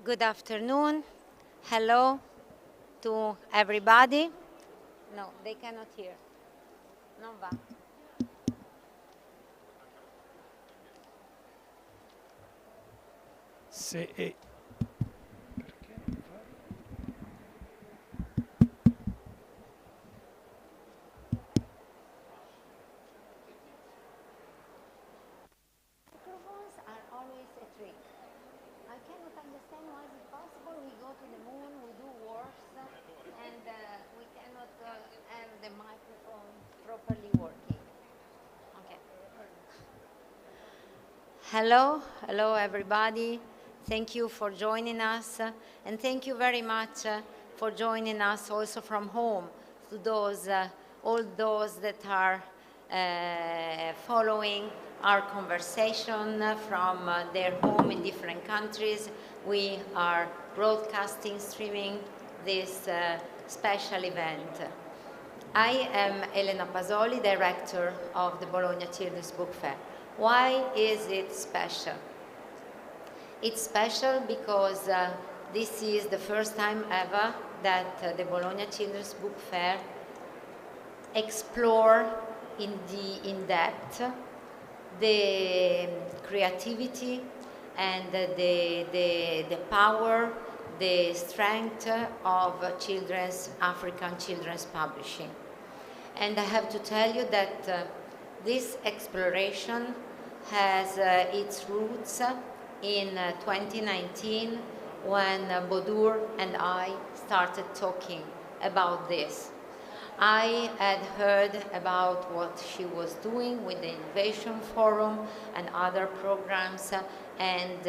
Good afternoon. Hello to everybody. No, they cannot hear. Non va. Se è... Microphones are always a trick. I cannot understand why is it possible we go to the moon, we do wars, and we cannot have the microphone properly working. Okay. Hello everybody. Thank you for joining us, and thank you very much for joining us also from home, to those, all those that are following our conversation from their home in different countries. We are broadcasting, streaming this special event. I am Elena Pasoli, director of the Bologna Children's Book Fair. Why is it special? It's special because this is the first time ever that the Bologna Children's Book Fair explore in depth the creativity and the power, the strength of African children's publishing. And I have to tell you that this exploration has its roots in 2019 when Bodour and I started talking about this. I had heard about what she was doing with the Innovation Forum and other programs, and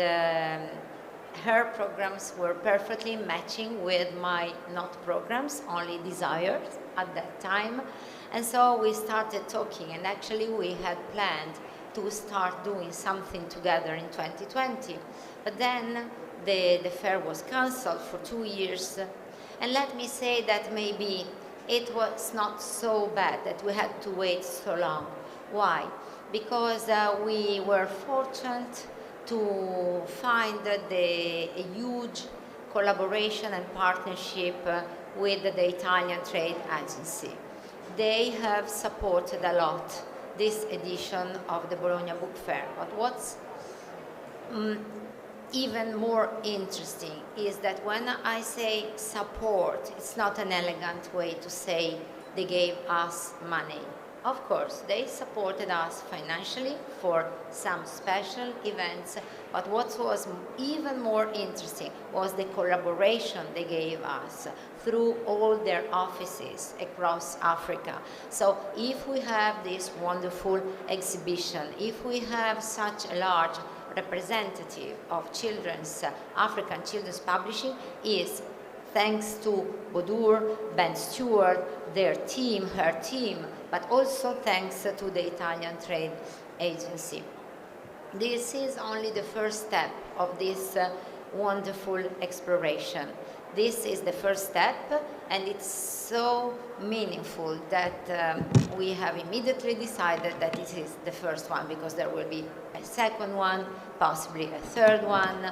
her programs were perfectly matching with my not programs, only desires at that time. And so we started talking, and actually we had planned to start doing something together in 2020. But then the fair was cancelled for 2 years. And let me say that maybe it was not so bad that we had to wait so long. Why? Because we were fortunate to find a huge collaboration and partnership with the Italian Trade Agency. They have supported a lot this edition of the Bologna Book Fair. But what's even more interesting is that when I say support, it's not an elegant way to say they gave us money. Of course, they supported us financially for some special events, but what was even more interesting was the collaboration they gave us through all their offices across Africa. So if we have this wonderful exhibition, if we have such a large representative of African children's publishing, is thanks to Bodour, Ben Stewart, their team, her team, but also thanks to the Italian Trade Agency. This is only the first step of this wonderful exploration. This is the first step, and it's so meaningful that we have immediately decided that this is the first one, because there will be a second one, possibly a third one,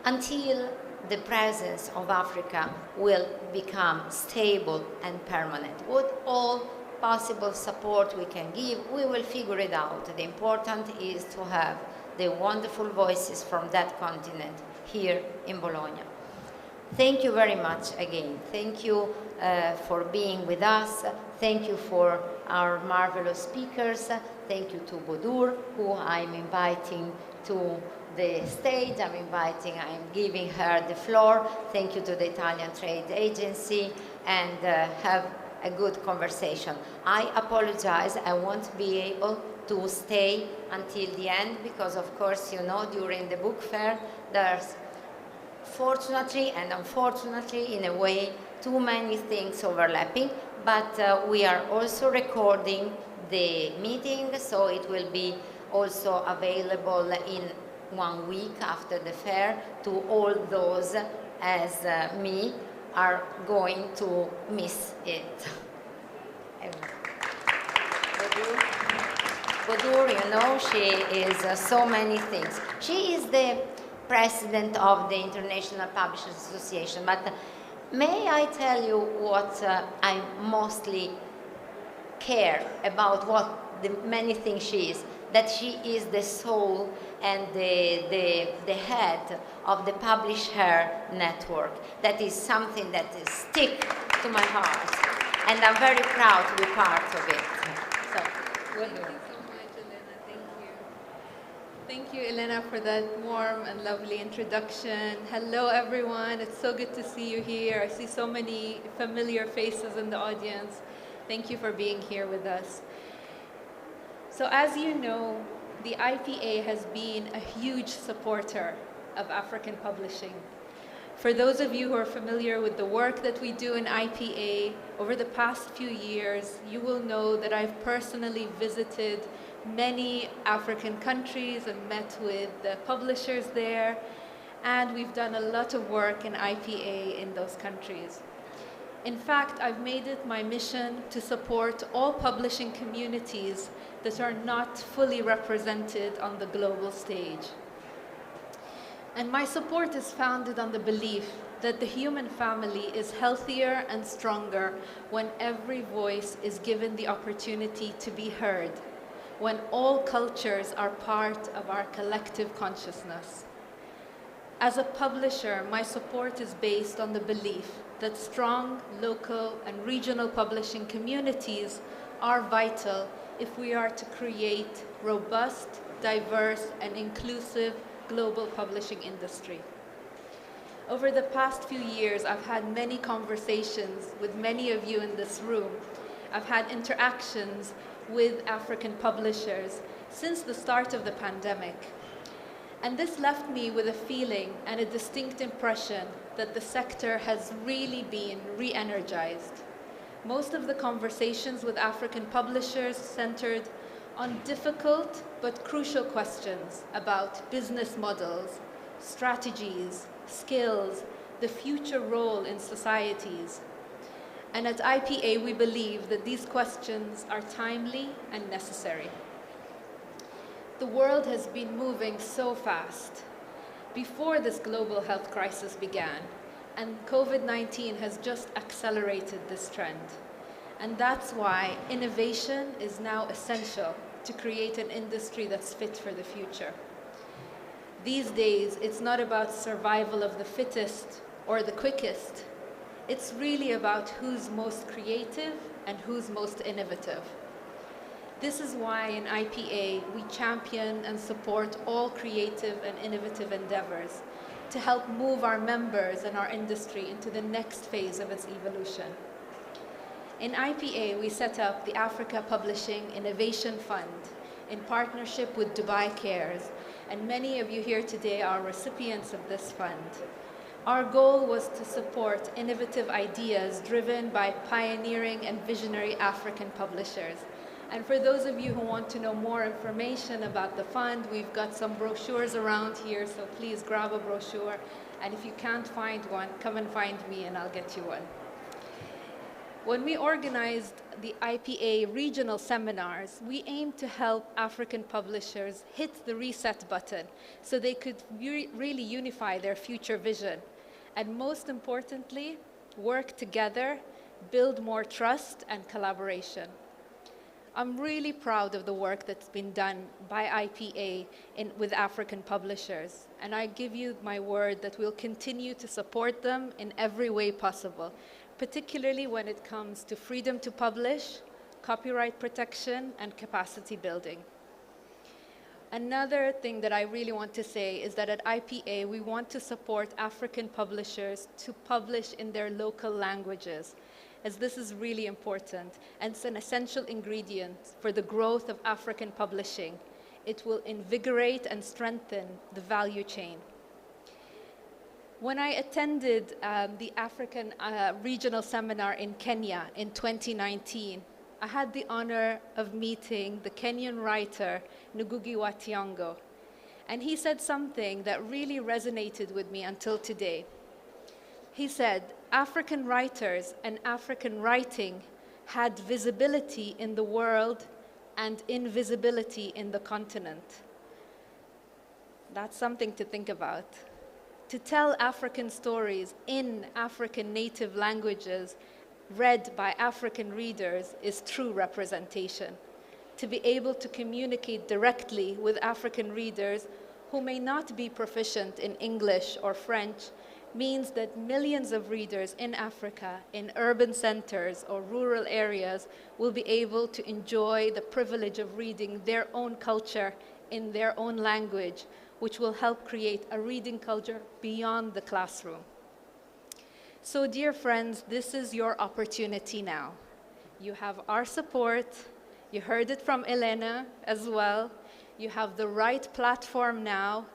until the presence of Africa will become stable and permanent. What all possible support we can give, we will figure it out. The important is to have the wonderful voices from that continent here in Bologna. Thank you very much again. Thank you for being with us. Thank you for our marvelous speakers. Thank you to Bodour, who I'm inviting to the stage. I'm giving her the floor. Thank you to the Italian Trade Agency, and have a good conversation. I apologize, I won't be able to stay until the end because, of course, you know, during the book fair, there's fortunately and unfortunately, in a way, too many things overlapping, but we are also recording the meeting, so it will be also available in 1 week after the fair to all those as me are going to miss it. Bodour, you know, she is so many things. She is the president of the International Publishers Association. But may I tell you what I mostly care about, what the many things she is? That she is the soul and the head of the Publish-Her network. That is something that is stick to my heart, and I'm very proud to be part of it. So, thank you so much, Elena. Thank you. Thank you, Elena, for that warm and lovely introduction. Hello, everyone. It's so good to see you here. I see so many familiar faces in the audience. Thank you for being here with us. So as you know, the IPA has been a huge supporter of African publishing. For those of you who are familiar with the work that we do in IPA, over the past few years, you will know that I've personally visited many African countries and met with the publishers there, and we've done a lot of work in IPA in those countries. In fact, I've made it my mission to support all publishing communities that are not fully represented on the global stage. And my support is founded on the belief that the human family is healthier and stronger when every voice is given the opportunity to be heard, when all cultures are part of our collective consciousness. As a publisher, my support is based on the belief that strong local and regional publishing communities are vital if we are to create robust, diverse, and inclusive global publishing industry. Over the past few years, I've had many conversations with many of you in this room. I've had interactions with African publishers since the start of the pandemic. And this left me with a feeling and a distinct impression that the sector has really been re-energized. Most of the conversations with African publishers centered on difficult but crucial questions about business models, strategies, skills, the future role in societies. And at IPA, we believe that these questions are timely and necessary. The world has been moving so fast before this global health crisis began, and COVID-19 has just accelerated this trend. And that's why innovation is now essential to create an industry that's fit for the future. These days, it's not about survival of the fittest or the quickest. It's really about who's most creative and who's most innovative. This is why in IPA, we champion and support all creative and innovative endeavors to help move our members and our industry into the next phase of its evolution. In IPA, we set up the Africa Publishing Innovation Fund in partnership with Dubai Cares, and many of you here today are recipients of this fund. Our goal was to support innovative ideas driven by pioneering and visionary African publishers. And for those of you who want to know more information about the fund, we've got some brochures around here, so please grab a brochure. And if you can't find one, come and find me and I'll get you one. When we organized the IPA Regional Seminars, we aimed to help African publishers hit the reset button so they could really unify their future vision. And most importantly, work together, build more trust and collaboration. I'm really proud of the work that's been done by IPA with African publishers, and I give you my word that we'll continue to support them in every way possible, particularly when it comes to freedom to publish, copyright protection, and capacity building. Another thing that I really want to say is that at IPA, we want to support African publishers to publish in their local languages, as this is really important, and it's an essential ingredient for the growth of African publishing. It will invigorate and strengthen the value chain. When I attended the African Regional Seminar in Kenya in 2019, I had the honor of meeting the Kenyan writer, Ngugi wa Thiong'o, and he said something that really resonated with me until today. He said, African writers and African writing had visibility in the world and invisibility in the continent. That's something to think about. To tell African stories in African native languages read by African readers is true representation. To be able to communicate directly with African readers who may not be proficient in English or French means that millions of readers in Africa, in urban centers or rural areas, will be able to enjoy the privilege of reading their own culture in their own language, which will help create a reading culture beyond the classroom. So, dear friends, this is your opportunity now. You have our support. You heard it from Elena as well. You have the right platform now.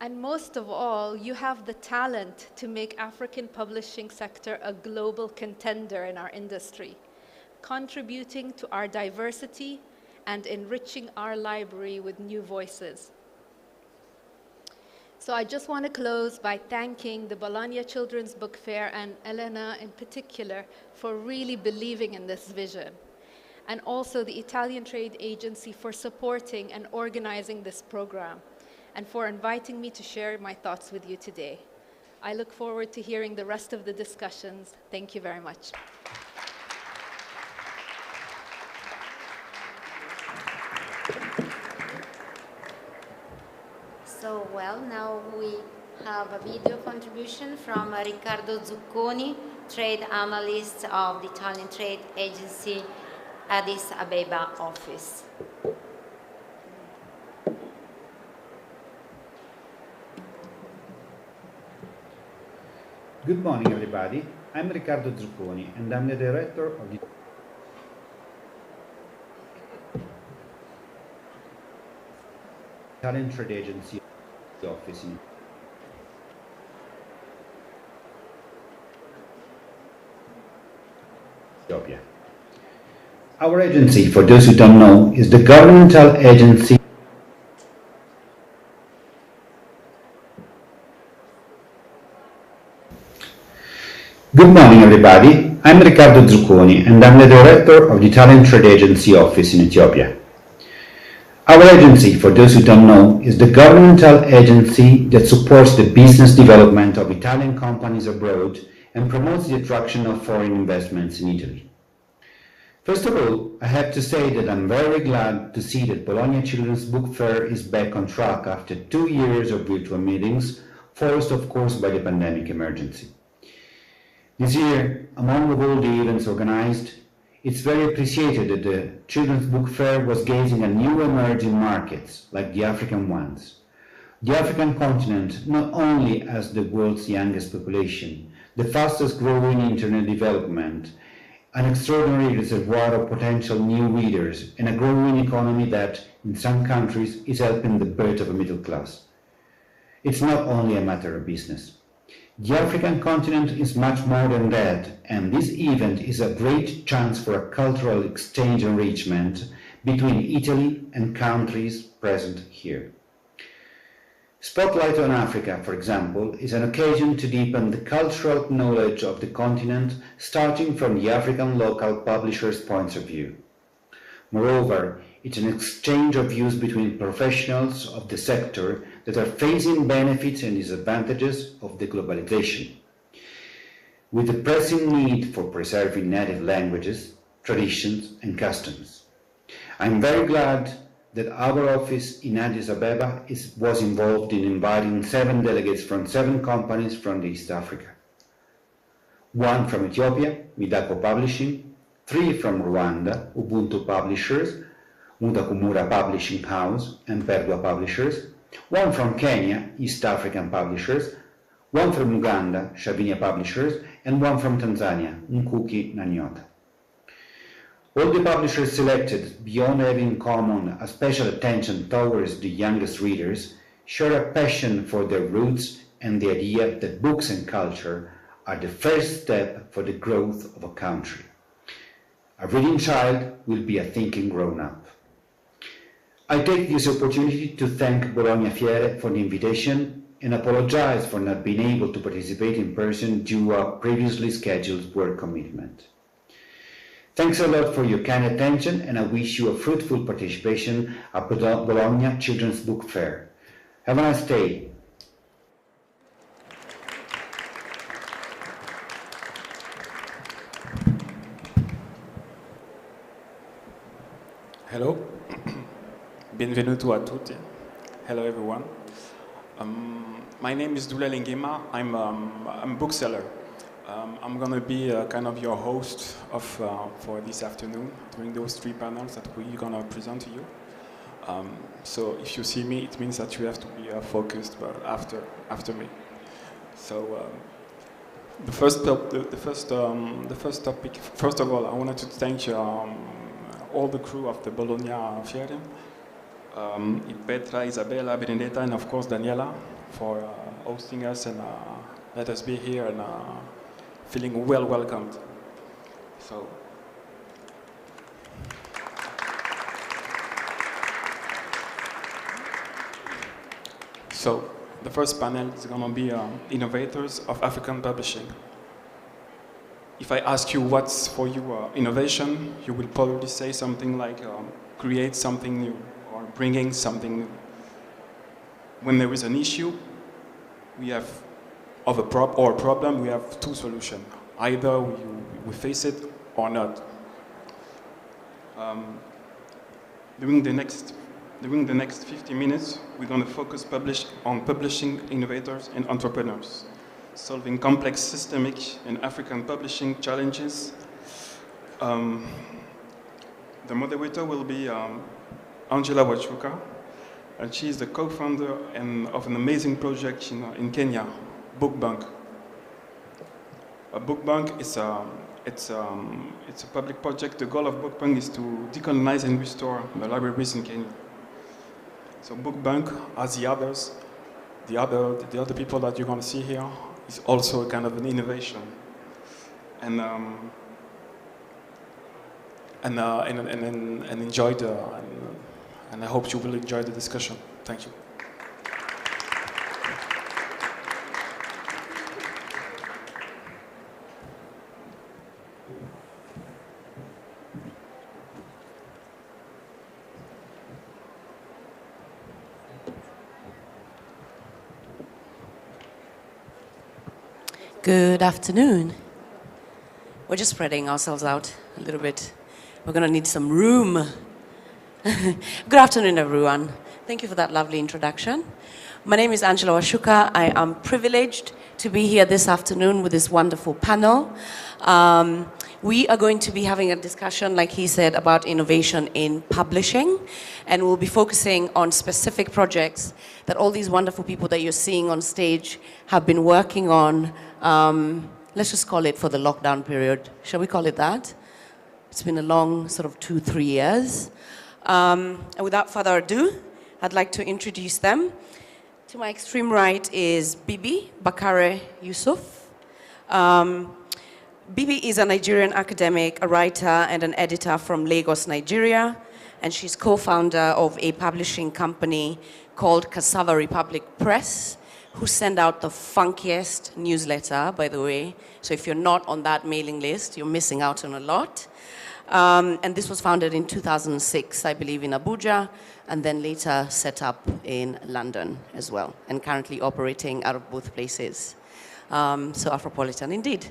And most of all, you have the talent to make African publishing sector a global contender in our industry, contributing to our diversity and enriching our library with new voices. So I just want to close by thanking the Bologna Children's Book Fair and Elena in particular for really believing in this vision, and also the Italian Trade Agency for supporting and organizing this program, and for inviting me to share my thoughts with you today. I look forward to hearing the rest of the discussions. Thank you very much. So, well, now we have a video contribution from Riccardo Zucconi, trade analyst of the Italian Trade Agency Addis Abeba office. Good morning, everybody. I'm Riccardo Zucconi, and I'm the director of the Italian Trade Agency office in Ethiopia. Our agency, for those who don't know, is the governmental agency Good morning, everybody. I'm Riccardo Zucconi, and I'm the director of the Italian Trade Agency office in Ethiopia. Our agency, for those who don't know, is the governmental agency that supports the business development of Italian companies abroad and promotes the attraction of foreign investments in Italy. First of all, I have to say that I'm very glad to see that Bologna Children's Book Fair is back on track after 2 years of virtual meetings, forced of course by the pandemic emergency. This year, among all the events organized, it's very appreciated that the Children's Book Fair was gazing at new emerging markets, like the African ones. The African continent not only has the world's youngest population, the fastest growing internet development, an extraordinary reservoir of potential new readers, and a growing economy that, in some countries, is helping the birth of a middle class. It's not only a matter of business. The African continent is much more than that, and this event is a great chance for a cultural exchange enrichment between Italy and countries present here. Spotlight on Africa, for example, is an occasion to deepen the cultural knowledge of the continent, starting from the African local publishers' points of view. Moreover, it's an exchange of views between professionals of the sector that are facing benefits and disadvantages of the globalization. With the pressing need for preserving native languages, traditions, and customs. I'm very glad that our office in Addis Abeba was involved in inviting 7 delegates from 7 companies from East Africa. 1 from Ethiopia, Midako Publishing, 3 from Rwanda, Ubuntu Publishers, Mutakumura Publishing House, and Perdua Publishers, 1 from Kenya, East African Publishers, 1 from Uganda, Shavinia Publishers, and 1 from Tanzania, Nkuki na Nyota. All the publishers selected, beyond having in common a special attention towards the youngest readers, share a passion for their roots and the idea that books and culture are the first step for the growth of a country. A reading child will be a thinking grown-up. I take this opportunity to thank BolognaFiere for the invitation and apologize for not being able to participate in person due to a previously scheduled work commitment. Thanks a lot for your kind attention, and I wish you a fruitful participation at Bologna Children's Book Fair. Have a nice day. Hello, benvenuto a tutti. Hello everyone. My name is Dula Lengema. I'm a bookseller. I'm gonna be kind of your host of for this afternoon during those 3 panels that we're gonna present to you. So if you see me, it means that you have to be focused, but after me. So the first topic. First of all, I wanted to thank all the crew of the BolognaFiere, Petra, Isabella, Benedetta, and of course Daniela for hosting us and let us be here and feeling well welcomed. So the first panel is going to be Innovators of African Publishing. If I ask you what's for you innovation, you will probably say something like create something new or bringing something new. When there is an issue, we have a problem, we have 2 solutions. Either we face it or not. During the next 50 minutes, we're going to focus on publishing innovators and entrepreneurs, solving complex systemic and African publishing challenges. The moderator will be Angela Wachuka, and she is the co-founder of an amazing project in Kenya, Bunk. Bunk is it's a public project. The goal of Bunk is to decolonize and restore the libraries in Kenya. So Bunk, as the other people that you're going to see here, is also a kind of an innovation, and enjoy and I hope you will enjoy the discussion. Thank you. Good afternoon. We're just spreading ourselves out a little bit. We're going to need some room. Good afternoon, everyone. Thank you for that lovely introduction. My name is Angela Wachuka. I am privileged to be here this afternoon with this wonderful panel. We are going to be having a discussion, like he said, about innovation in publishing, and we'll be focusing on specific projects that all these wonderful people that you're seeing on stage have been working on. Let's just call it for the lockdown period. Shall we call it that? It's been a long sort of 2-3 years. And without further ado, I'd like to introduce them. To my extreme right is Bibi, Bakare-Yusuf. Bibi is a Nigerian academic, a writer, and an editor from Lagos, Nigeria, and she's co-founder of a publishing company called Cassava Republic Press, who send out the funkiest newsletter, by the way. So if you're not on that mailing list, you're missing out on a lot. And this was founded in 2006, I believe, in Abuja, and then later set up in London as well, and currently operating out of both places. So Afropolitan indeed.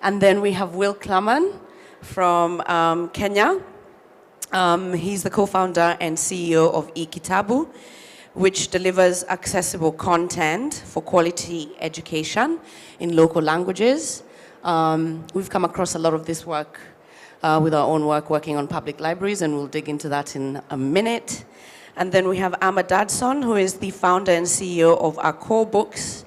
And then we have Will Clurman from Kenya. He's the co-founder and CEO of eKitabu, which delivers accessible content for quality education in local languages. We've come across a lot of this work with our own work working on public libraries, and we'll dig into that in a minute. And then we have Dadson, who is the founder and CEO of AkooBooks,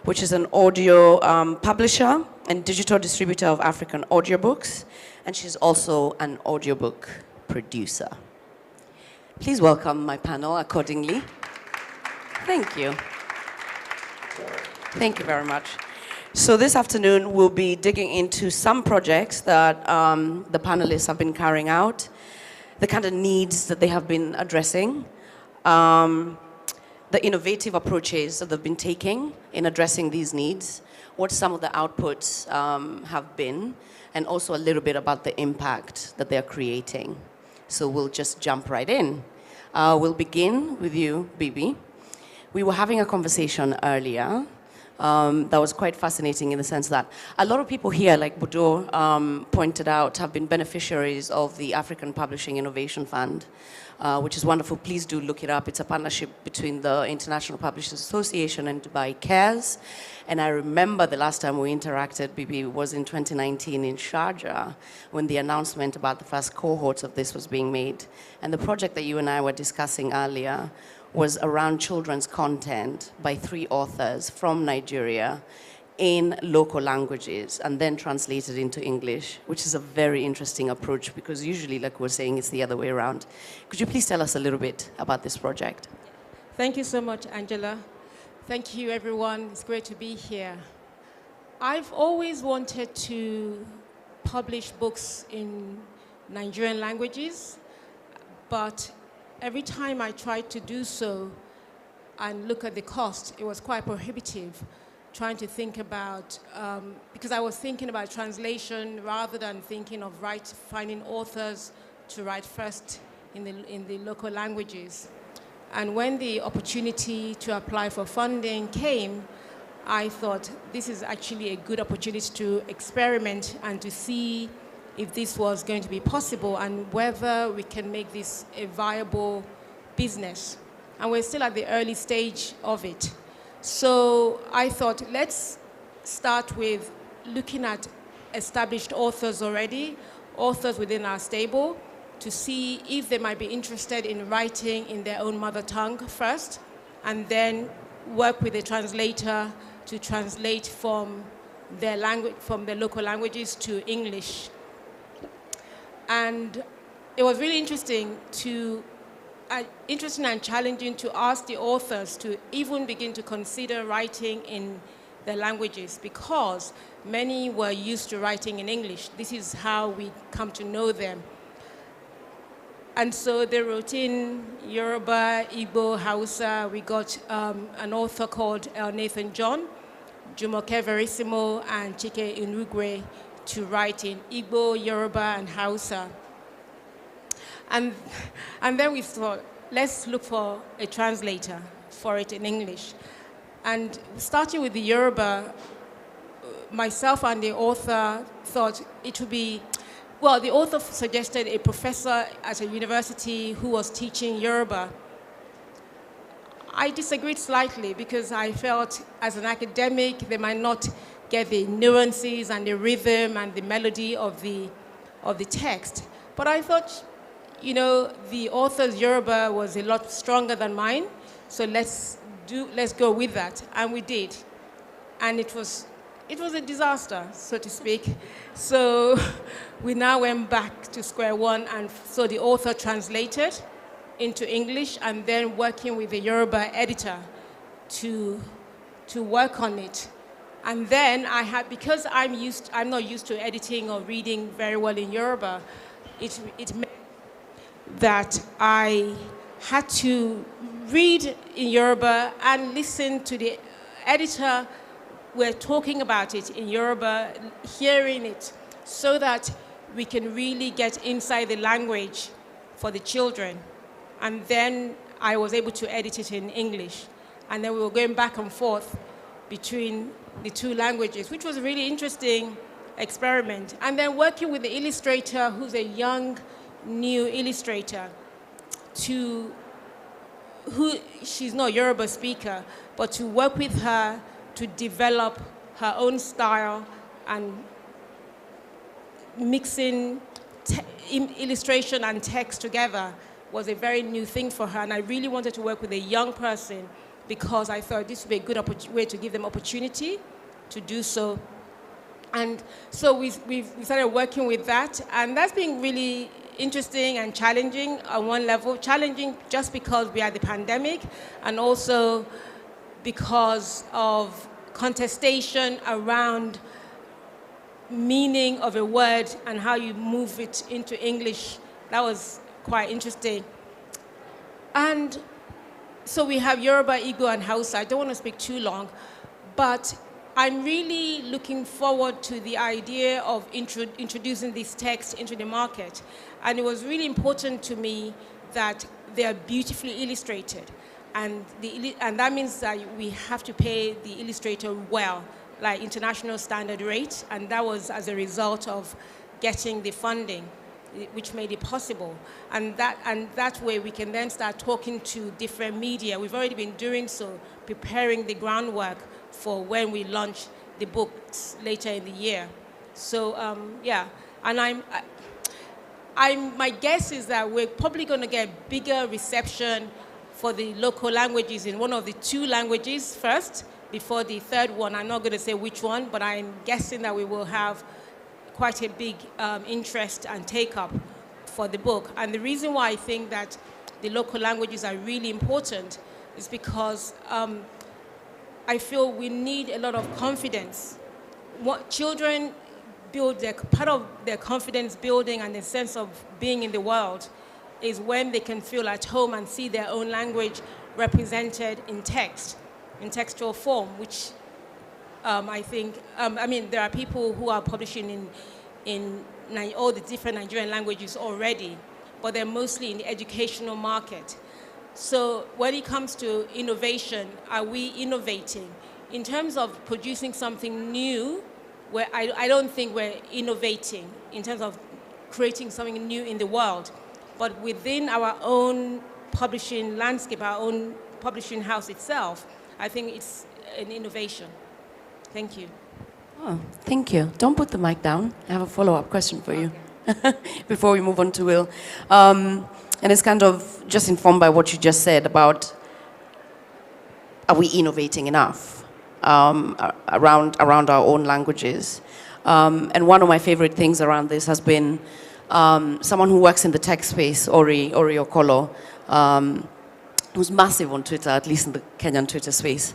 which is an audio publisher and digital distributor of African audiobooks, and she's also an audiobook producer. Please welcome my panel accordingly. Thank you. Thank you very much. So this afternoon, we'll be digging into some projects that the panelists have been carrying out, the kind of needs that they have been addressing, the innovative approaches that they've been taking in addressing these needs, what some of the outputs have been, and also a little bit about the impact that they're creating. So we'll just jump right in. We'll begin with you, Bibi. we were having a conversation earlier that was quite fascinating in the sense that a lot of people here, like Bodour pointed out, have been beneficiaries of the African Publishing Innovation Fund, which is wonderful. Please do look it up. It's a partnership between the International Publishers Association and Dubai Cares. And I remember the last time we interacted, Bibi, was in 2019 in Sharjah, when the announcement about the first cohorts of this was being made. And the project that you and I were discussing earlier was around children's content by 3 authors from Nigeria in local languages and then translated into English, which is a very interesting approach because usually, like we're saying, it's the other way around. Could you please tell us a little bit about this project? Thank you so much, Angela. Thank you, everyone. It's great to be here. I've always wanted to publish books in Nigerian languages, but every time I tried to do so and look at the cost, it was quite prohibitive, trying to think about, because I was thinking about translation rather than thinking of finding authors to write first in the local languages. And when the opportunity to apply for funding came, I thought this is actually a good opportunity to experiment and to see if this was going to be possible and whether we can make this a viable business. And we're still at the early stage of it. So I thought, let's start with looking at established authors already, authors within our stable, to see if they might be interested in writing in their own mother tongue first, and then work with a translator to translate from their language, from their local languages to English. And it was really interesting and challenging to ask the authors to even begin to consider writing in their languages because many were used to writing in English. This is how we come to know them. And so they wrote in Yoruba, Igbo, Hausa. We got an author called Nathan John, Jumoke Verissimo, and Chike Inugwe to write in Igbo, Yoruba, and Hausa. And then we thought, let's look for a translator for it in English. And starting with the Yoruba, myself and the author thought it would be, well, the author suggested a professor at a university who was teaching Yoruba. I disagreed slightly because I felt as an academic, they might not get the nuances and the rhythm and the melody of the text. But I thought, you know, the author's Yoruba was a lot stronger than mine, so let's go with that. And we did. And it was a disaster, so to speak. So we now went back to square one, and so the author translated into English and then working with the Yoruba editor to work on it. And then I had, because I'm not used to editing or reading very well in Yoruba, it meant that I had to read in Yoruba and listen to the editor. We're talking about it in Yoruba, hearing it, so that we can really get inside the language for the children. And then I was able to edit it in English. And then we were going back and forth between the two languages, which was a really interesting experiment. And then working with the illustrator, who's a young, new illustrator, she's not a Yoruba speaker, but to work with her to develop her own style and mixing illustration and text together was a very new thing for her. And I really wanted to work with a young person because I thought this would be a good way to give them opportunity to do so. And so we started working with that, and that's been really interesting and challenging on one level. Challenging just because we had the pandemic, and also because of contestation around meaning of a word and how you move it into English. That was quite interesting. And so we have Yoruba, Igbo, and Hausa. I don't want to speak too long, but I'm really looking forward to the idea of introducing this text into the market. And it was really important to me that they are beautifully illustrated. and that means that we have to pay the illustrator well, like international standard rate, and that was as a result of getting the funding, which made it possible. And that way we can then start talking to different media. We've already been doing so, preparing the groundwork for when we launch the books later in the year. So yeah, and my guess is that we're probably going to get bigger reception for the local languages in one of the 2 languages first, before the 3rd one. I'm not going to say which one, but I'm guessing that we will have quite a big interest and take-up for the book. And the reason why I think that the local languages are really important is because I feel we need a lot of confidence. What children build, part of their confidence building and the sense of being in the world is when they can feel at home and see their own language represented in text, in textual form, which I think, I mean, there are people who are publishing in all the different Nigerian languages already, but they're mostly in the educational market. So when it comes to innovation, are we innovating? In terms of producing something new, where I don't think we're innovating in terms of creating something new in the world, but within our own publishing landscape, our own publishing house itself, I think it's an innovation. Thank you. Oh, thank you. Don't put the mic down. I have a follow-up question for you before we move on to Will. And it's kind of just informed by what you just said about, are we innovating enough around our own languages? And one of my favorite things around this has been someone who works in the tech space, Ori Okolo, who's massive on Twitter, at least in the Kenyan Twitter space,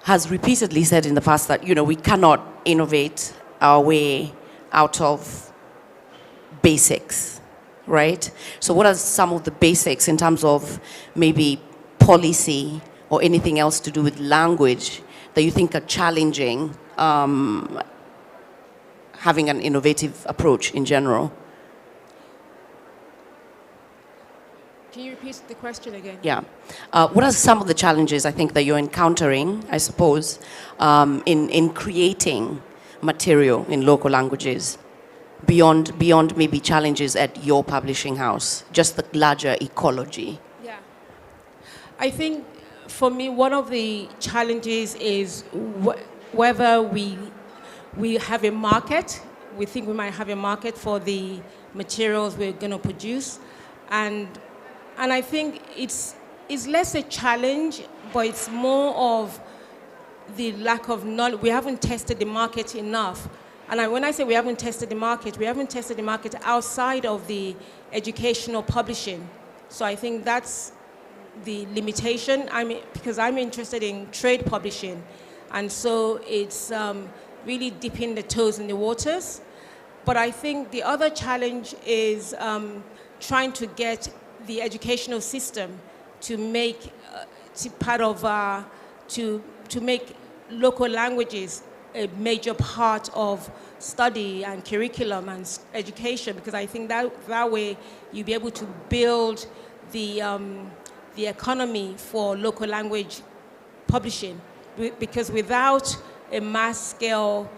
has repeatedly said in the past that, you know, we cannot innovate our way out of basics, right? So what are some of the basics in terms of maybe policy or anything else to do with language that you think are challenging having an innovative approach in general? Can you repeat the question again? Yeah. What are some of the challenges I think that you're encountering, I suppose, in creating material in local languages beyond maybe challenges at your publishing house, just the larger ecology? Yeah. I think for me, one of the challenges is whether we have a market. We think we might have a market for the materials we're going to produce. And I think it's less a challenge, but it's more of the lack of knowledge. We haven't tested the market enough. And when I say we haven't tested the market outside of the educational publishing. So I think that's the limitation. Because I'm interested in trade publishing. And so it's really dipping the toes in the waters. But I think the other challenge is trying to get the educational system to make to make local languages a major part of study and curriculum and education, because I think that way you'll be able to build the economy for local language publishing, because without a mass scale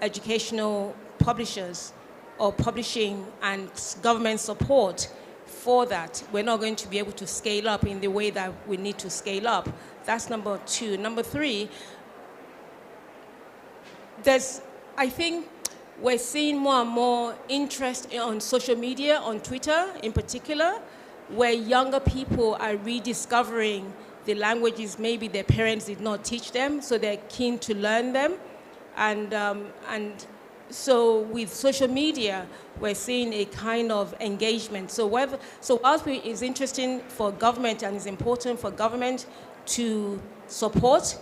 educational publishers or publishing and government support for that, we're not going to be able to scale up in the way that we need to scale up. That's number 2. Number 3, I think we're seeing more and more interest on social media, on Twitter in particular, where younger people are rediscovering the languages maybe their parents did not teach them, so they're keen to learn them. And so with social media, we're seeing a kind of engagement. So whilst it's interesting for government and it's important for government to support,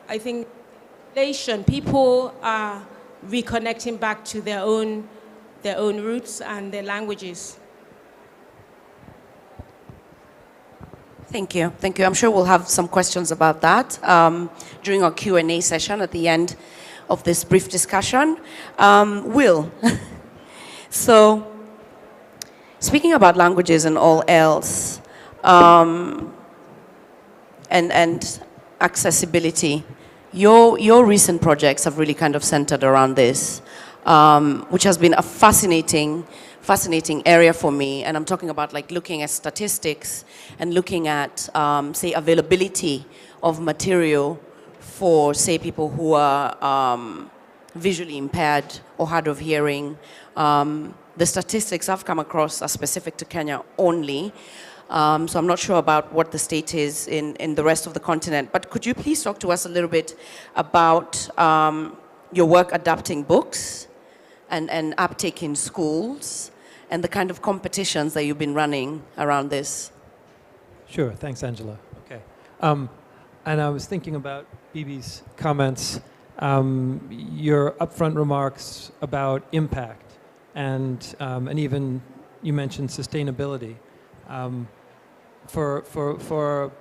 I think people are reconnecting back to their own roots and their languages. Thank you. Thank you. I'm sure we'll have some questions about that during our Q&A session at the end of this brief discussion. Will, so speaking about languages and all else, and and accessibility. Your recent projects have really kind of centered around this, which has been a fascinating area for me. And I'm talking about like looking at statistics and looking at, say, availability of material for, say, people who are visually impaired or hard of hearing. The statistics I've come across are specific to Kenya only. So I'm not sure about what the state is in the rest of the continent. But could you please talk to us a little bit about your work adapting books and uptake in schools and the kind of competitions that you've been running around this? Sure, thanks, Angela. Okay. And I was thinking about Bibi's comments, your upfront remarks about impact, and even you mentioned sustainability. For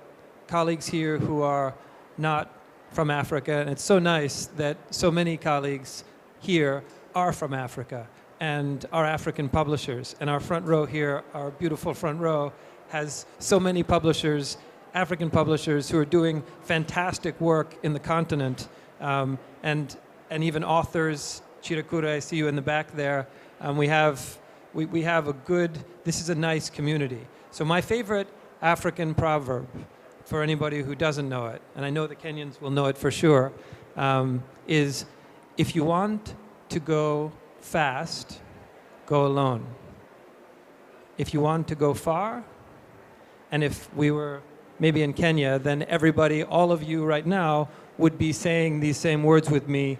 colleagues here who are not from Africa, and it's so nice that so many colleagues here are from Africa and are African publishers. And our front row here, our beautiful front row, has so many publishers, African publishers, who are doing fantastic work in the continent, and even authors. Chirakura, I see you in the back there. We have a good, this is a nice community. So my favorite African proverb, for anybody who doesn't know it, and I know the Kenyans will know it for sure, is, if you want to go fast, go alone. If you want to go far, and if we were maybe in Kenya, then everybody, all of you right now, would be saying these same words with me,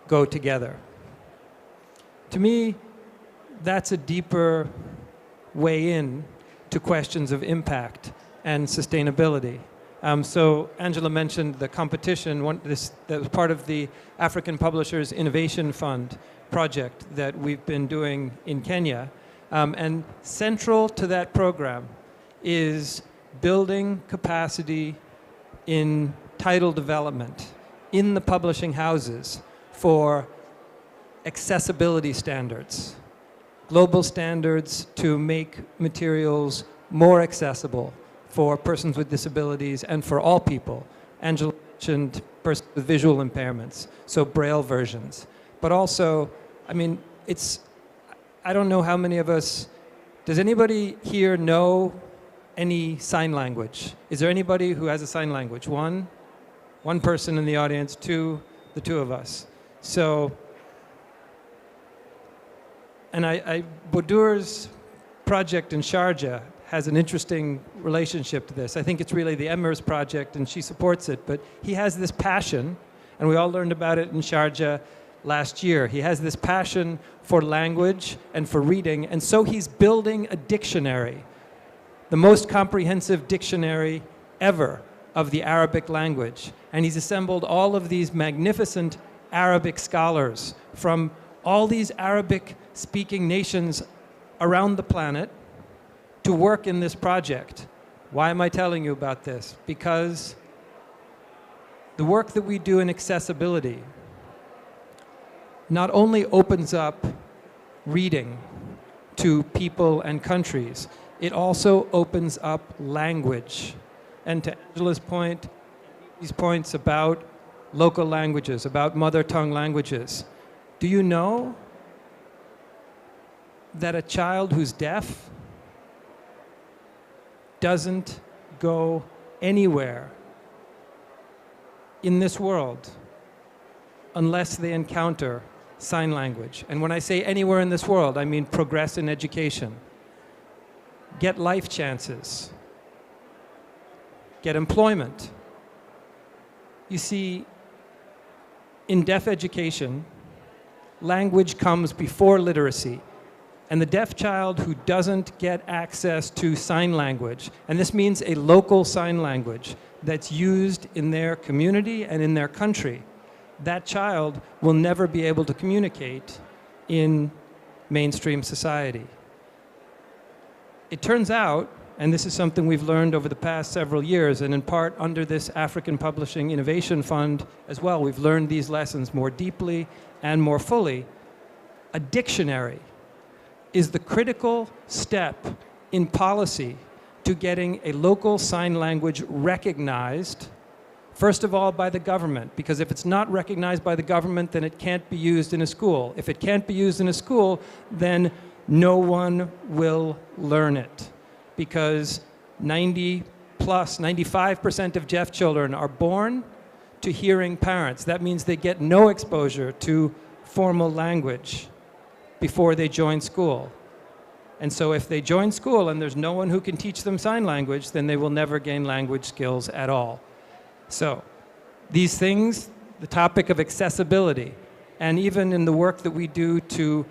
go together. To me, that's a deeper way in to questions of impact and sustainability. So Angela mentioned the competition, that was part of the African Publishers Innovation Fund project that we've been doing in Kenya. And central to that program is building capacity in title development in the publishing houses for accessibility standards, global standards to make materials more accessible for persons with disabilities and for all people. Angela mentioned persons with visual impairments, so Braille versions. But also, I mean, I don't know how many of us, does anybody here know any sign language? Is there anybody who has a sign language? One person in the audience, the two of us. So, and Bodour's project in Sharjah has an interesting relationship to this. I think it's really the Emirs project, and she supports it, but he has this passion, and we all learned about it in Sharjah last year. He has this passion for language and for reading, and so he's building a dictionary, the most comprehensive dictionary ever of the Arabic language. And he's assembled all of these magnificent Arabic scholars from all these Arabic-speaking nations around the planet to work in this project. Why am I telling you about this? Because the work that we do in accessibility not only opens up reading to people and countries, it also opens up language. And to Angela's point, these points about local languages, about mother tongue languages, do you know that a child who's deaf doesn't go anywhere in this world unless they encounter sign language? And when I say anywhere in this world, I mean progress in education, get life chances, get employment. You see, in deaf education, language comes before literacy. And the deaf child who doesn't get access to sign language, and this means a local sign language that's used in their community and in their country, that child will never be able to communicate in mainstream society. It turns out, and this is something we've learned over the past several years, and in part under this African Publishing Innovation Fund as well, we've learned these lessons more deeply and more fully. A dictionary is the critical step in policy to getting a local sign language recognized, first of all, by the government, because if it's not recognized by the government, then it can't be used in a school. If it can't be used in a school, then no one will learn it, because 95% of deaf children are born to hearing parents. That means they get no exposure to formal language before they join school. And so if they join school and there's no one who can teach them sign language, then they will never gain language skills at all. So these things, the topic of accessibility, and even in the work that we do to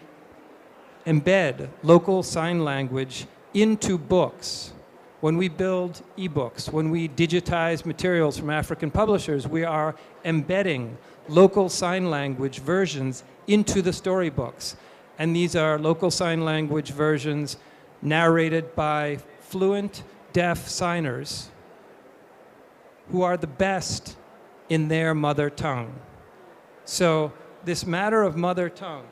embed local sign language into books, when we build ebooks, when we digitize materials from African publishers, we are embedding local sign language versions into the storybooks. And these are local sign language versions narrated by fluent deaf signers who are the best in their mother tongue. So this matter of mother tongue,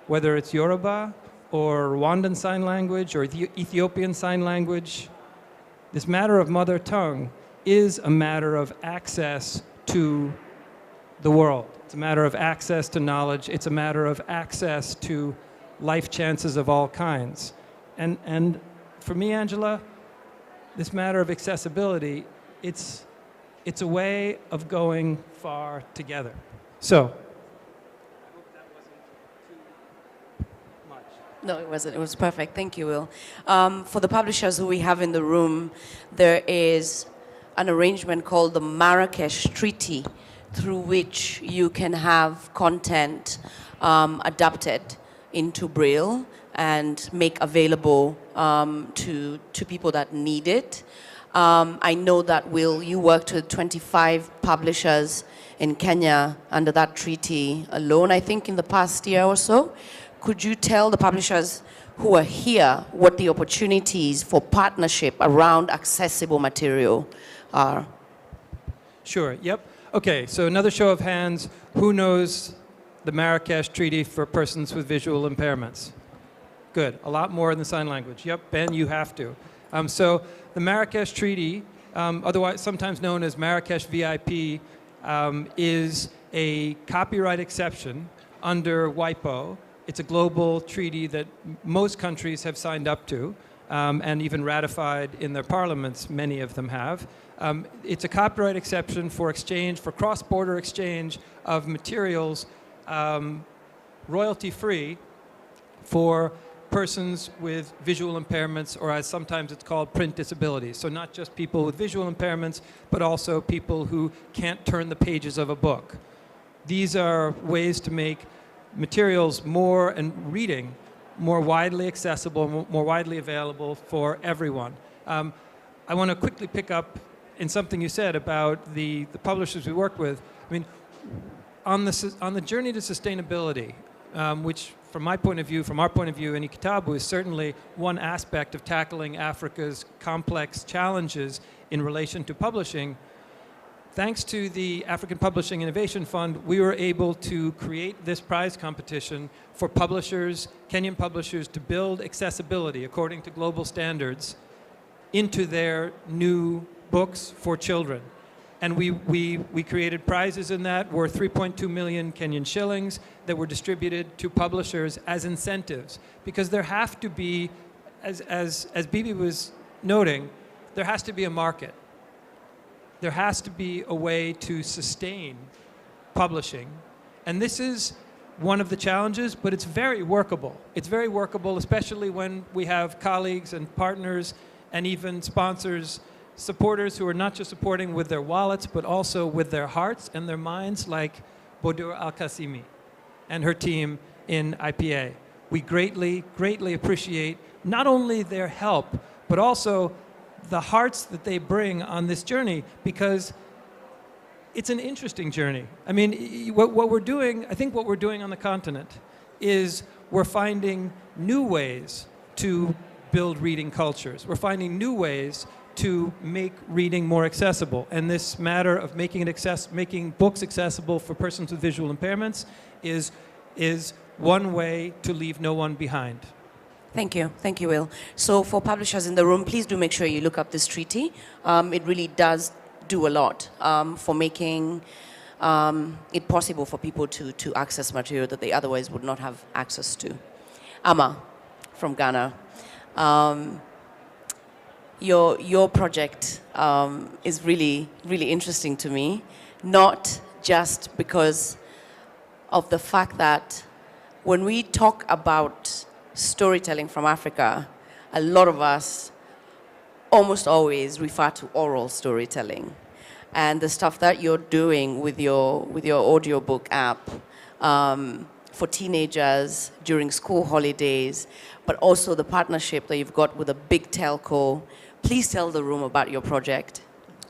whether it's Yoruba or Rwandan Sign Language or Ethiopian Sign Language, this matter of mother tongue is a matter of access to the world. It's a matter of access to knowledge. It's a matter of access to life chances of all kinds. And for me, Angela, this matter of accessibility, it's a way of going far together. So, No, it wasn't. It was perfect. Thank you, Will. For the publishers who we have in the room, there is an arrangement called the Marrakesh Treaty, through which you can have content adapted into Braille and make available to people that need it. I know that, Will, you worked with 25 publishers in Kenya under that treaty alone, I think, in the past year or so. Could you tell the publishers who are here what the opportunities for partnership around accessible material are? Sure, yep. Okay, so another show of hands. Who knows the Marrakesh Treaty for persons with visual impairments? Good, a lot more in the sign language. Yep, Ben, you have to. So the Marrakesh Treaty, otherwise sometimes known as Marrakesh VIP, is a copyright exception under WIPO. It's a global treaty that most countries have signed up to and even ratified in their parliaments, many of them have. It's a copyright exception for exchange, for cross-border exchange of materials royalty-free for persons with visual impairments, or as sometimes it's called, print disabilities. So not just people with visual impairments, but also people who can't turn the pages of a book. These are ways to make materials more, and reading, more widely accessible, more widely available for everyone. I want to quickly pick up in something you said about the publishers we work with. I mean, on the journey to sustainability, which from my point of view, from our point of view in eKitabu, is certainly one aspect of tackling Africa's complex challenges in relation to publishing. Thanks to the African Publishing Innovation Fund, we were able to create this prize competition for publishers, Kenyan publishers, to build accessibility according to global standards into their new books for children. And we created prizes in that worth 3.2 million Kenyan shillings that were distributed to publishers as incentives. Because there have to be, as Bibi was noting, there has to be a market. There has to be a way to sustain publishing. And this is one of the challenges, but it's very workable. It's very workable, especially when we have colleagues and partners and even sponsors, supporters who are not just supporting with their wallets, but also with their hearts and their minds, like Bodour Qasimi and her team in IPA. We greatly, greatly appreciate not only their help, but also the hearts that they bring on this journey, because it's an interesting journey. I mean, what we're doing, I think what we're doing on the continent is we're finding new ways to build reading cultures. We're finding new ways to make reading more accessible. And this matter of making books accessible for persons with visual impairments is one way to leave no one behind. Thank you, Will. So for publishers in the room, please do make sure you look up this treaty. It really does do a lot for making it possible for people to access material that they otherwise would not have access to. Ama, from Ghana. Your project is really, really interesting to me, not just because of the fact that when we talk about storytelling from Africa, a lot of us almost always refer to oral storytelling. And the stuff that you're doing with your audiobook app for teenagers during school holidays, but also the partnership that you've got with a big telco. Please tell the room about your project.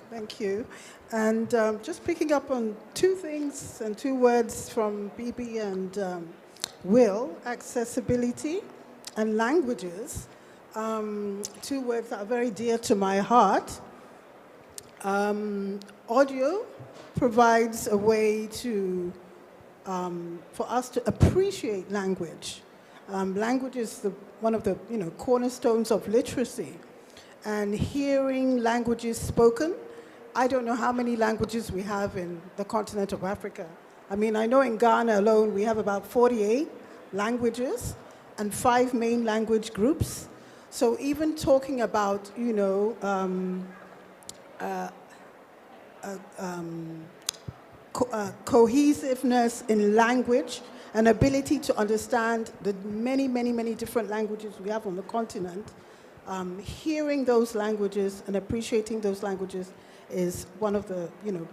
Thank you. And just picking up on two things and two words from Bibi and Will, accessibility and languages, two words that are very dear to my heart. Audio provides a way to, for us to appreciate language. Language is one of the cornerstones of literacy. And hearing languages spoken, I don't know how many languages we have in the continent of Africa. I mean, I know in Ghana alone we have about 48 languages and 5 main language groups. So even talking about, cohesiveness in language and ability to understand the many, many, many different languages we have on the continent, hearing those languages and appreciating those languages is one of the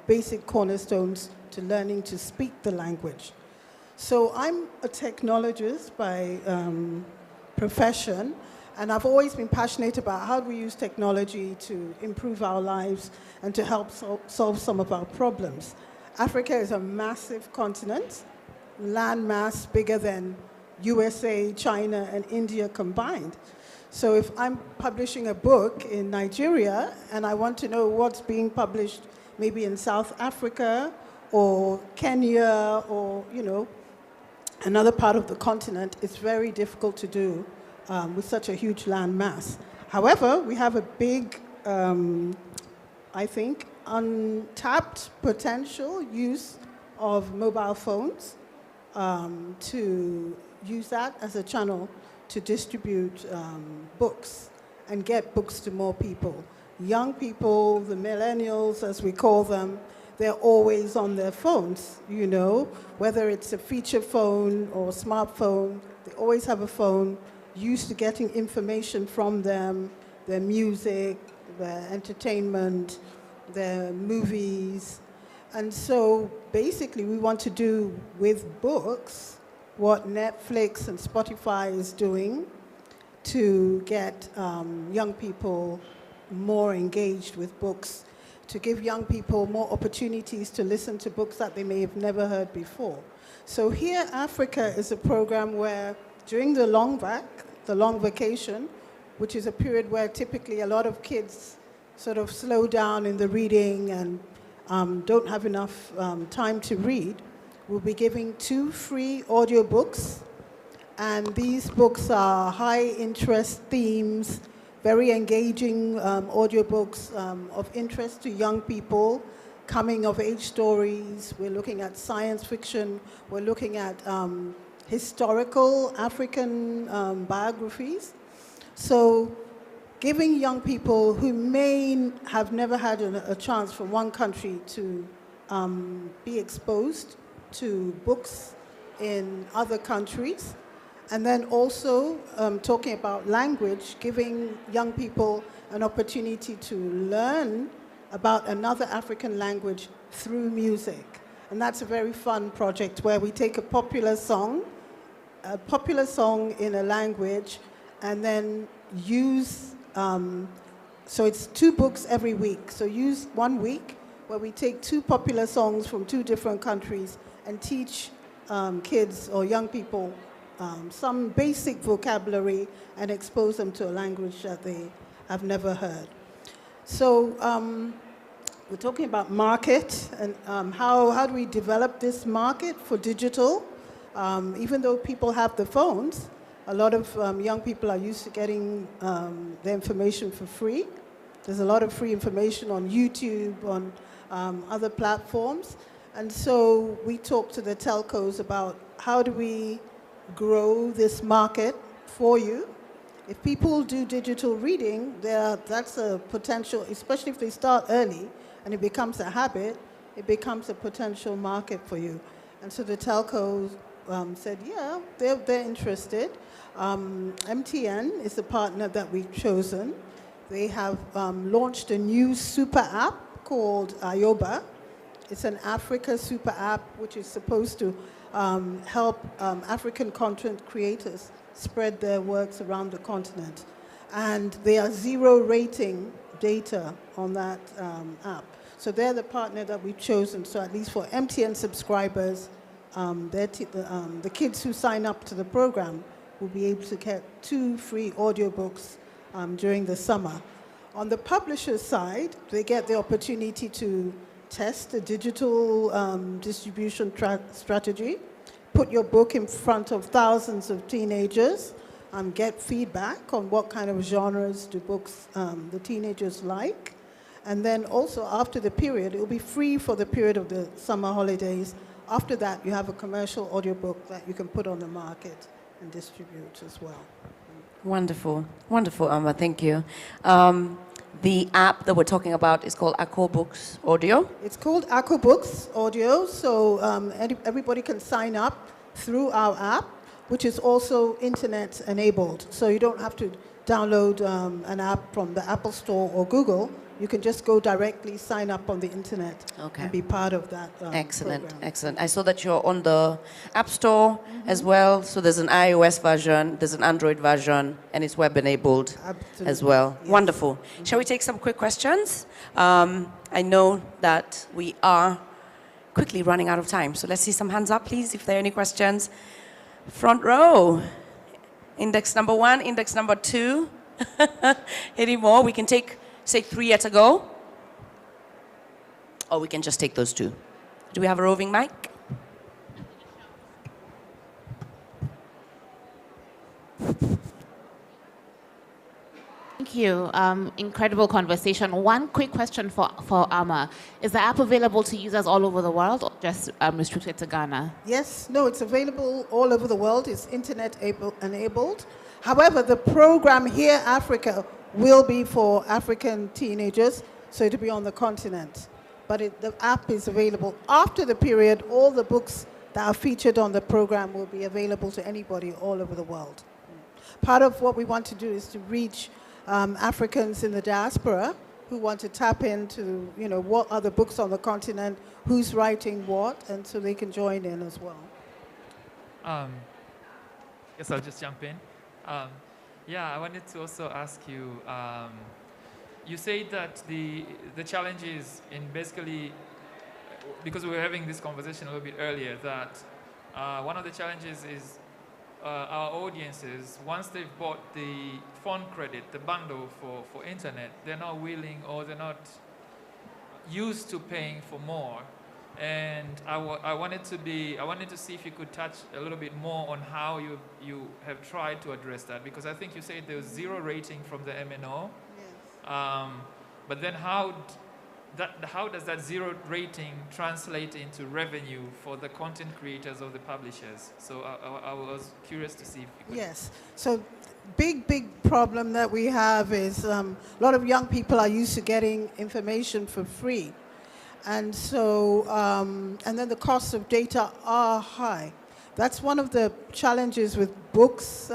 basic cornerstones to learning to speak the language. So I'm a technologist by profession, and I've always been passionate about how do we use technology to improve our lives and to help solve some of our problems. Africa is a massive continent, land mass bigger than USA, China, and India combined. So if I'm publishing a book in Nigeria and I want to know what's being published maybe in South Africa or Kenya or, another part of the continent, it's very difficult to do with such a huge land mass. However, we have a big, I think, untapped potential use of mobile phones to use that as a channel to distribute books and get books to more people. Young people, the millennials as we call them, they're always on their phones, whether it's a feature phone or smartphone, they always have a phone, used to getting information from them, their music, their entertainment, their movies. And so basically we want to do with books what Netflix and Spotify is doing to get young people more engaged with books, to give young people more opportunities to listen to books that they may have never heard before. So Here Africa is a program where during the long vacation, which is a period where typically a lot of kids sort of slow down in the reading and don't have enough time to read, we'll be giving 2 free audiobooks. And these books are high interest themes, very engaging audiobooks of interest to young people, coming of age stories. We're looking at science fiction. We're looking at historical African biographies. So giving young people who may have never had a chance from one country to be exposed to books in other countries. And then also talking about language, giving young people an opportunity to learn about another African language through music. And that's a very fun project where we take a popular song in a language, and then use, so it's 2 books every week. So use 1 week where we take 2 popular songs from 2 different countries and teach kids or young people some basic vocabulary and expose them to a language that they have never heard. So we're talking about market and how do we develop this market for digital? Even though people have the phones, A lot of young people are used to getting their information for free. There's a lot of free information on YouTube, on other platforms. And so we talked to the telcos about how do we grow this market for you. If people do digital reading, that's a potential, especially if they start early and it becomes a habit, it becomes a potential market for you. And so the telcos said, yeah, they're interested. MTN is the partner that we've chosen. They have launched a new super app called Ayoba. It's an Africa super app which is supposed to help African content creators spread their works around the continent. And they are zero rating data on that app. So they're the partner that we've chosen. So at least for MTN subscribers, the kids who sign up to the program will be able to get 2 free audiobooks during the summer. On the publisher's side, they get the opportunity to test a digital distribution strategy, put your book in front of thousands of teenagers, get feedback on what kind of genres do books the teenagers like. And then also after the period, it will be free for the period of the summer holidays. After that, you have a commercial audiobook that you can put on the market and distribute as well. Wonderful. Wonderful, Amma. Thank you. The app that we're talking about is called AkooBooks Audio. It's called AkooBooks Audio, so everybody can sign up through our app, which is also internet enabled. So you don't have to download an app from the Apple Store or Google. You can just go directly, sign up on the internet, and be part of that Excellent, program. excellent. I saw that you're on the App Store as well. So there's an iOS version, there's an Android version, and it's web-enabled as well. Yes. Wonderful. Shall we take some quick questions? I know that we are quickly running out of time. So let's see some hands up, please, if there are any questions. Front row. Index number 1, index number 2. Any more? We can take, say, 3 at a go. Or we can just take those 2. Do we have a roving mic? Thank you. Incredible conversation. One quick question for Amma. Is the app available to users all over the world or just restricted to Ghana? Yes, no, it's available all over the world. It's internet enabled. However, the program here, Africa, will be for African teenagers, so it'll be on the continent. But the app is available. After the period, all the books that are featured on the program will be available to anybody all over the world. Part of what we want to do is to reach Africans in the diaspora who want to tap into, what are the books on the continent, who's writing what, and so they can join in as well. Guess I'll just jump in. Yeah, I wanted to also ask you, you said that the challenges in basically, because we were having this conversation a little bit earlier, that one of the challenges is our audiences, once they've bought the phone credit, the bundle for internet, they're not willing or they're not used to paying for more. And I wanted to see if you could touch a little bit more on how you have tried to address that, because I think you said there was 0 rating from the MNO. Yes. But then how does that 0 rating translate into revenue for the content creators or the publishers? So I was curious to see if you could. Yes. So big problem that we have is a lot of young people are used to getting information for free. And so, and then the costs of data are high. That's one of the challenges with books,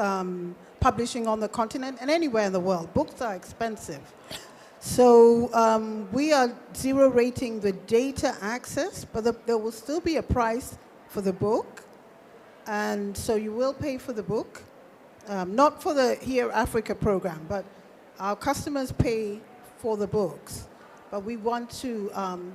publishing on the continent and anywhere in the world. Books are expensive. So we are 0 rating the data access, but there will still be a price for the book. And so you will pay for the book, not for the Here Africa program, but our customers pay for the books. But we want to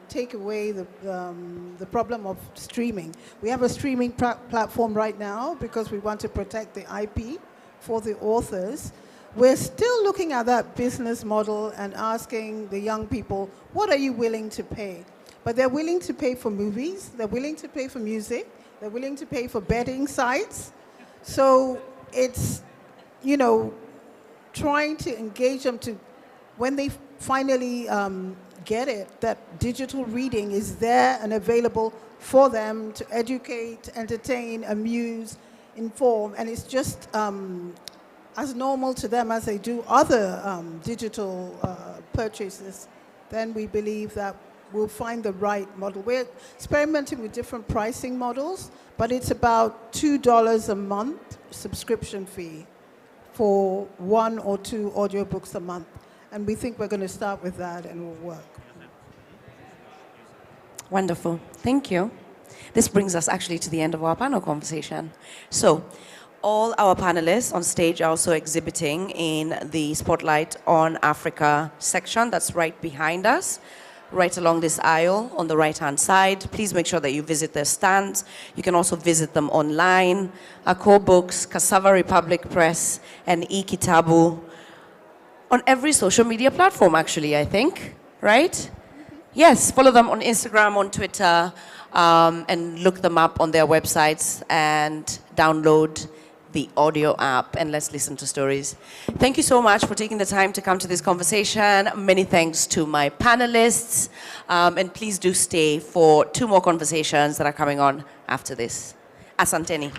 take away the problem of streaming. We have a streaming platform right now because we want to protect the IP for the authors. We're still looking at that business model and asking the young people, what are you willing to pay? But they're willing to pay for movies, they're willing to pay for music, they're willing to pay for betting sites. So it's, you know, trying to engage them to, when they finally get it, that digital reading is there and available for them to educate, entertain, amuse, inform, and it's just as normal to them as they do other digital purchases, then we believe that we'll find the right model. We're experimenting with different pricing models, but it's about $2 a month subscription fee for 1 or 2 audiobooks a month. And we think we're going to start with that and it will work. Wonderful. Thank you. This brings us actually to the end of our panel conversation. So, all our panelists on stage are also exhibiting in the Spotlight on Africa section that's right behind us, right along this aisle on the right-hand side. Please make sure that you visit their stands. You can also visit them online, AkooBooks, Cassava Republic Press, and eKitabu, on every social media platform, actually, I think, right? Yes, follow them on Instagram, on Twitter, and look them up on their websites and download the audio app, and let's listen to stories. Thank you so much for taking the time to come to this conversation. Many thanks to my panelists, and please do stay for 2 more conversations that are coming on after this. Asanteni.